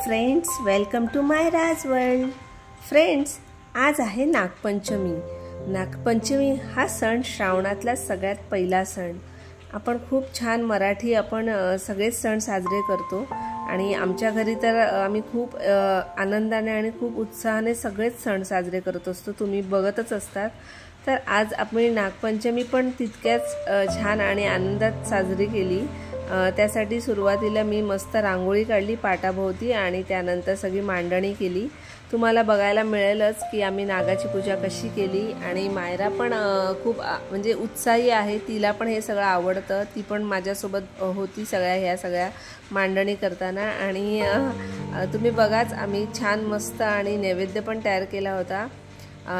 Friends, welcome to my Raj world. Friends, आज आहे नागपंचमी। नागपंचमी हा सण श्रावणातला सगळ्यात पहिला सण। आपण खूप छान मराठी सगळेच सण साजरे करतो आणि आमच्या घरी तर आम्ही खूप आनंदाने आणि खूप उत्साहाने सगळेच सण साजरे करत असतो। तुम्ही बघतच असतात। तर आज आपण नागपंचमी पण तितक्याच छान आणि आनंदात साजरी केली। त्यासाठी सुरुवातीला मी मस्त रांगोळी काढली पाटाभोवती आणि त्यानंतर सगळी मांडणी केली। तुम्हाला बघायला मिळेलच की आम्ही नागाची पूजा कशी केली। आणि मायरा पण खूप म्हणजे उत्साही आहे, तिला पण हे सगळं आवडतं। ती पण माझ्यासोबत होती ह्या सगळ्या मांडणी करताना। आणि तुम्ही बघाच, आम्ही छान मस्त आणि नैवेद्य पण तयार केला होता।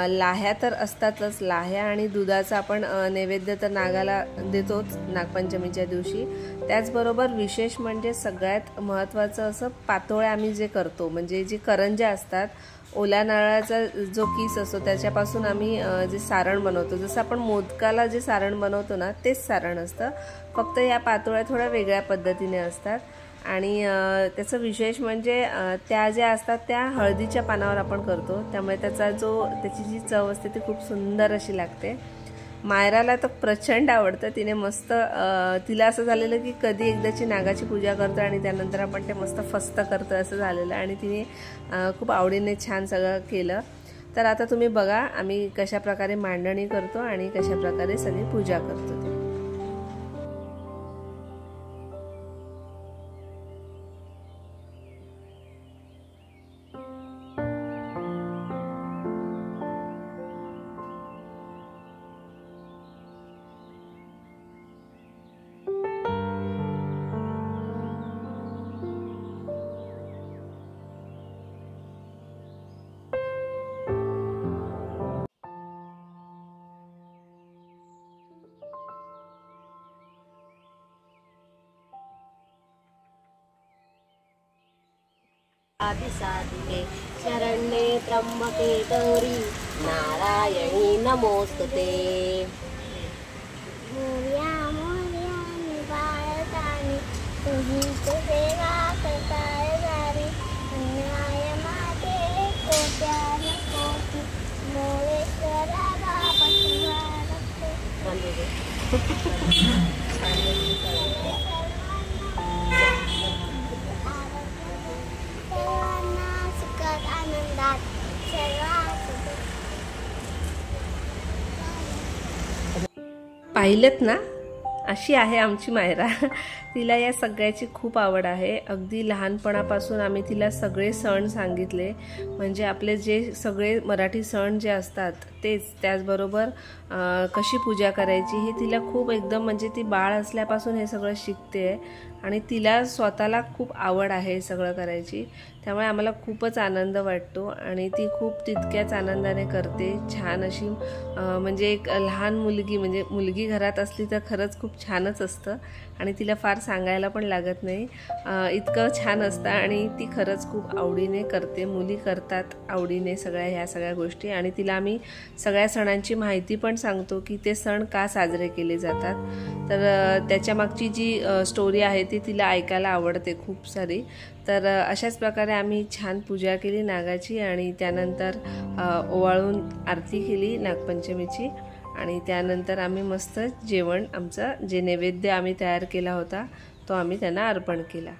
लाह्या तर असतातच, लाह्या आणि दुधाचा आपण नैवेद्य तर नागाला देतोच नागपंचमीच्या दिवशी। त्याचबरोबर विशेष म्हणजे सगळ्यात महत्त्वाचं असं पातोळ्या आम्ही जे करतो, म्हणजे जे करंज्या असतात, ओल्या नारळाचा जो किस असतो त्याच्यापासून आम्ही जे सारण बनवतो, जसं आपण मोदकाला जे सारण बनवतो ना, तेच सारण असतं, फक्त या पातोळ्या थोड्या वेगळ्या पद्धतीने असतात। आणि त्याचं विशेष म्हणजे त्या ज्या असतात त्या हळदीच्या पानावर आपण करतो, त्यामुळे त्याची जी चव असते ती खूप सुंदर अशी लागते। मायराला तर प्रचंड आवडतं। तिने मस्त तिला असं झालेलं की कधी एकदाची नागाची पूजा करतो आणि त्यानंतर आपण ते मस्त फस्त करतो असं झालेलं, आणि तिने खूप आवडीने छान सगळं केलं। तर आता तुम्ही बघा आम्ही कशा प्रकारे मांडणी करतो आणि कशा प्रकारे सगळी पूजा करतो ते। आदिसाधिके शरण्ये त्र्यंबके गौरी नारायणी नमोस्तुते। मोरया मोरया निवारतानी तुझी सेवा करताय जारी। अन्याय माते कोट्यान कोटी मोरेश्वरा बापा आनंदात पाहिलत ना, अशी आहे आमची मायरा। तिला या सगळ्याची खूप आवड आहे। अगदी लहानपणापासून आम्ही तिला सगळे सण सांगितले, म्हणजे आपले जे सगळे मराठी सण जे असतात तेच, त्याचबरोबर कशी पूजा करायची हे तिला खूप एकदम, म्हणजे ती बाळ असल्यापासून हे सगळं शिकते आणि तिला स्वतःला खूप आवड आहे हे सगळं करायची। त्यामुळे आम्हाला खूपच आनंद वाटतो आणि ती खूप तितक्याच आनंदाने करते। छान अशी म्हणजे एक लहान मुलगी, म्हणजे मुलगी घरात असली तर खरंच खूप छानच असतं आणि तिला फार सांगायला पण लागत नाही, इतकं छान असतं। आणि ती खरंच खूप आवडीने करते, मुली करतात आवडीने ह्या सगळ्या गोष्टी। आणि तिला आम्ही सगळ्या सणांची माहिती पण सांगतो की ते सण का साजरे केले जातात। तर त्याच्या मागची जी स्टोरी आहे ती तिला ऐकायला आवडते खूप सारी। तर अशाच प्रकारे आम्ही छान पूजा केली नागाची आणि त्यानंतर ओवाळून आरती केली नागपंचमीची। आणि त्यानंतर आम्ही मस्त जेवण, आमचं जे नैवेद्य आम्ही तयार केला होता तो आम्ही त्यांना अर्पण केला।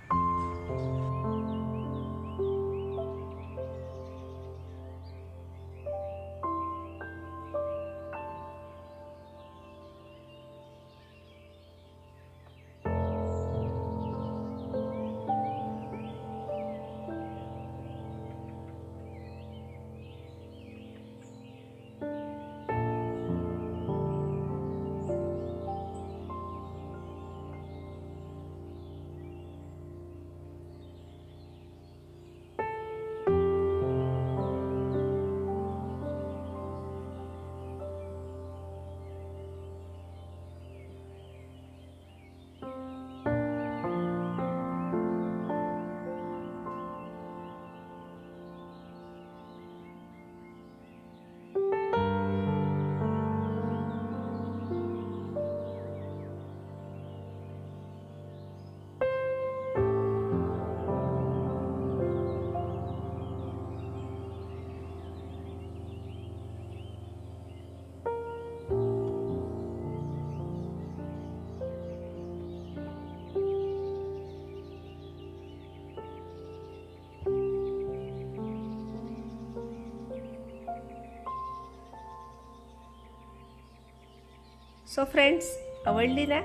सो फ्रेंड्स, आवडली ना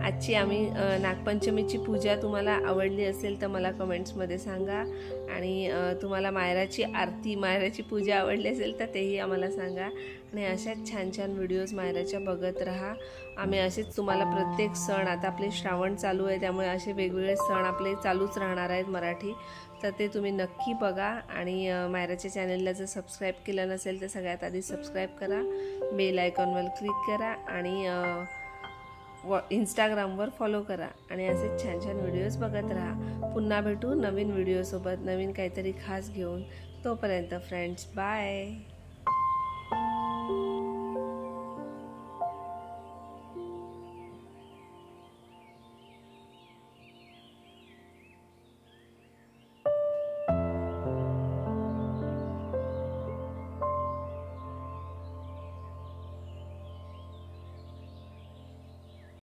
आजची आम्ही नागपंचमीची पूजा? तुम्हाला आवडली असेल तर मला कमेंट्समध्ये सांगा, आणि तुम्हाला मायराची आरती, मायराची पूजा आवडली असेल तर तेही आम्हाला सांगा. आणि अशाच छान छान व्हिडिओज मायराच्या बघत राहा. आम्ही असेच तुम्हाला प्रत्येक सण, आता आपले श्रावण चालू आहे त्यामुळे असे वेगवेगळे सण आपले चालूच राहणार आहेत मराठी, तर ते तुम्ही नक्की बघा. आणि मायराच्या चॅनलला जर सबस्क्राईब केलं नसेल तर सगळ्यात आधी सबस्क्राईब करा, बेल आयकॉनवर क्लिक करा, आणि इंस्टाग्रामवर फॉलो करा. आणि असेच छान छान व्हिडिओज बघत राहा. पुन्हा भेटू नवीन व्हिडिओसोबत, नवीन काहीतरी खास घेऊन. तोपर्यंत फ्रेंड्स, बाय.